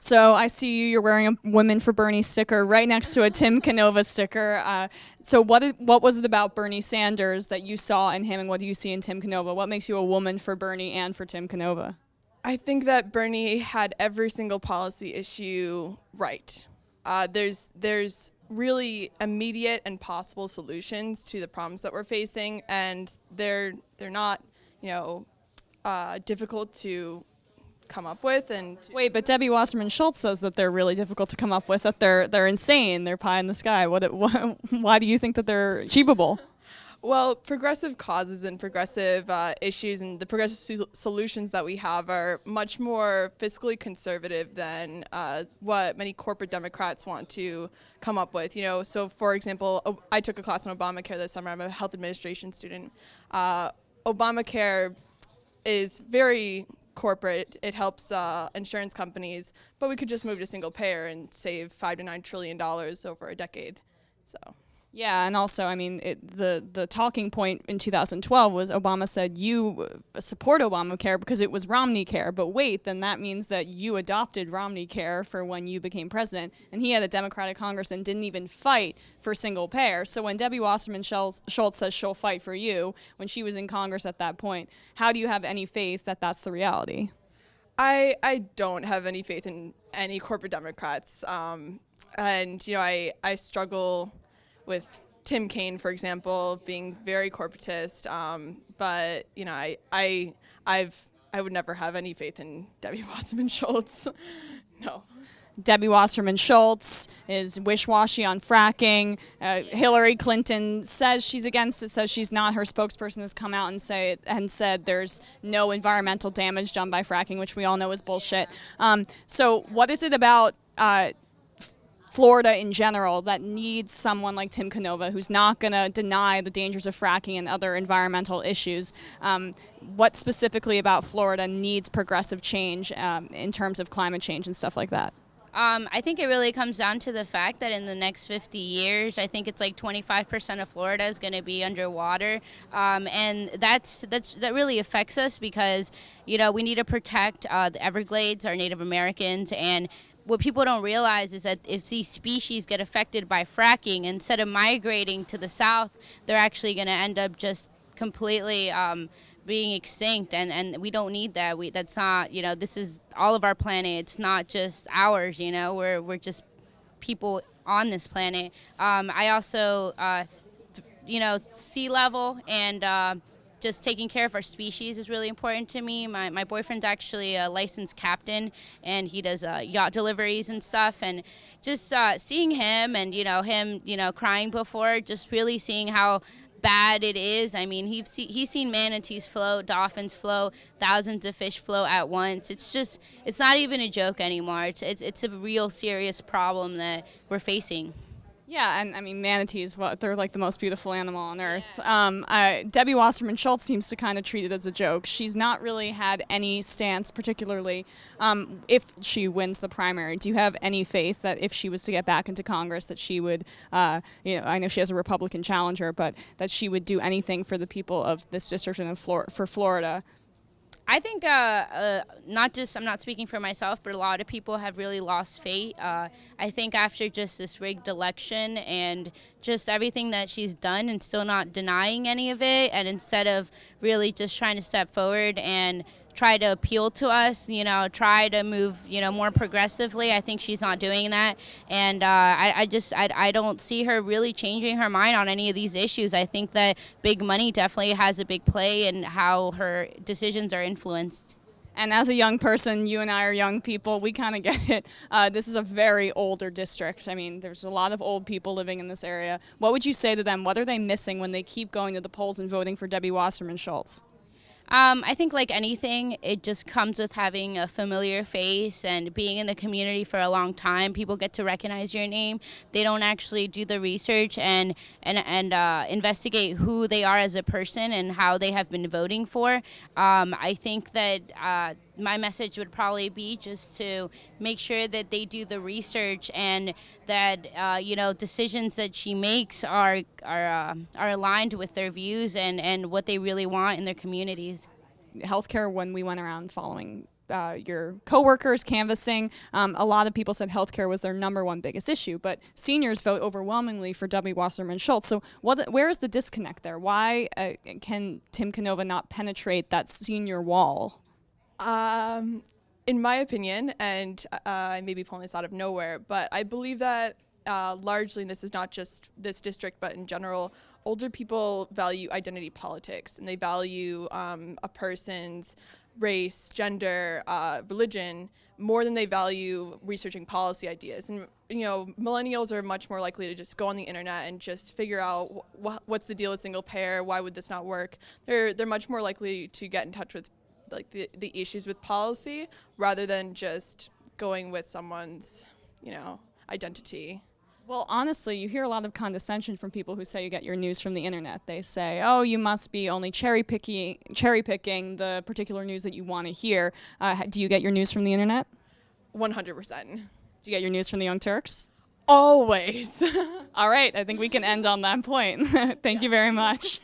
So I see you're wearing a Women for Bernie sticker right next to a Tim Canova sticker. So what was it about Bernie Sanders that you saw in him, and what do you see in Tim Canova? What makes you a woman for Bernie and for Tim Canova? I think that Bernie had every single policy issue right. There's really immediate and possible solutions to the problems that we're facing, and they're not difficult to come up with. And Wait, but Debbie Wasserman Schultz says that they're really difficult to come up with, that they're insane, they're pie in the sky. Why do you think that they're achievable? Well, progressive causes and progressive issues and the progressive solutions that we have are much more fiscally conservative than what many corporate Democrats want to come up with. So for example, I took a class on Obamacare this summer. I'm a health administration student. Obamacare is very corporate. It helps insurance companies, but we could just move to single payer and save $5 to $9 trillion over a decade. So. Yeah, and also, I mean, the talking point in 2012 was Obama said you support Obamacare because it was Romney care, but wait, then that means that you adopted Romney care for when you became president, and he had a Democratic Congress and didn't even fight for single payer. So when Debbie Wasserman Schultz says she'll fight for you when she was in Congress at that point, how do you have any faith that that's the reality? I don't have any faith in any corporate Democrats, and I struggle with Tim Kaine, for example, being very corporatist, but I would never have any faith in Debbie Wasserman Schultz. No. Debbie Wasserman Schultz is wish-washy on fracking. Hillary Clinton says she's against it, says she's not. Her spokesperson has come out and said there's no environmental damage done by fracking, which we all know is bullshit. So what is it about Florida in general that needs someone like Tim Canova, who's not going to deny the dangers of fracking and other environmental issues? What specifically about Florida needs progressive change in terms of climate change and stuff like that? I think it really comes down to the fact that in the next 50 years, I think it's like 25% of Florida is going to be underwater, and that really affects us because we need to protect the Everglades, our Native Americans, and what people don't realize is that if these species get affected by fracking, instead of migrating to the south, they're actually going to end up just completely being extinct, and we don't need that. That's not, this is all of our planet. It's not just ours, we're just people on this planet. I also, sea level and just taking care of our species is really important to me. My boyfriend's actually a licensed captain, and he does yacht deliveries and stuff. And just seeing him and him crying before, just really seeing how bad it is. I mean, he's seen manatees float, dolphins float, thousands of fish float at once. It's not even a joke anymore. It's a real serious problem that we're facing. Yeah, and I mean, manatees, they're like the most beautiful animal on earth. Yeah. Debbie Wasserman Schultz seems to kind of treat it as a joke. She's not really had any stance, particularly if she wins the primary. Do you have any faith that if she was to get back into Congress, that she would, I know she has a Republican challenger, but that she would do anything for the people of this district and for Florida? I think I'm not speaking for myself, but a lot of people have really lost faith. I think after just this rigged election and just everything that she's done and still not denying any of it, and instead of really just trying to step forward and try to appeal to us, try to move, more progressively. I think she's not doing that. And I don't see her really changing her mind on any of these issues. I think that big money definitely has a big play in how her decisions are influenced. And as a young person, you and I are young people, we kind of get it. This is a very older district. I mean, there's a lot of old people living in this area. What would you say to them? What are they missing when they keep going to the polls and voting for Debbie Wasserman Schultz? I think like anything, it just comes with having a familiar face and being in the community for a long time. People get to recognize your name. They don't actually do the research and investigate who they are as a person and how they have been voting for. I think that my message would probably be just to make sure that they do the research and that decisions that she makes are aligned with their views and what they really want in their communities. Healthcare, when we went around following your coworkers canvassing. A lot of people said healthcare was their number one biggest issue, but seniors vote overwhelmingly for W. Wasserman Schultz. So where is the disconnect there? Why can Tim Canova not penetrate that senior wall? In my opinion, and I may be pulling this out of nowhere, but I believe that largely, and this is not just this district, but in general, older people value identity politics, and they value a person's race, gender, religion more than they value researching policy ideas. And millennials are much more likely to just go on the internet and just figure out what's the deal with single payer, why would this not work. They're much more likely to get in touch with like the issues with policy rather than just going with someone's identity. Well, honestly, you hear a lot of condescension from people who say you get your news from the internet. They say, oh, you must be only cherry picking the particular news that you want to hear. Do you get your news from the internet? 100%. Do you get your news from the Young Turks? Always. All right, I think we can end on that point. Thank you very much.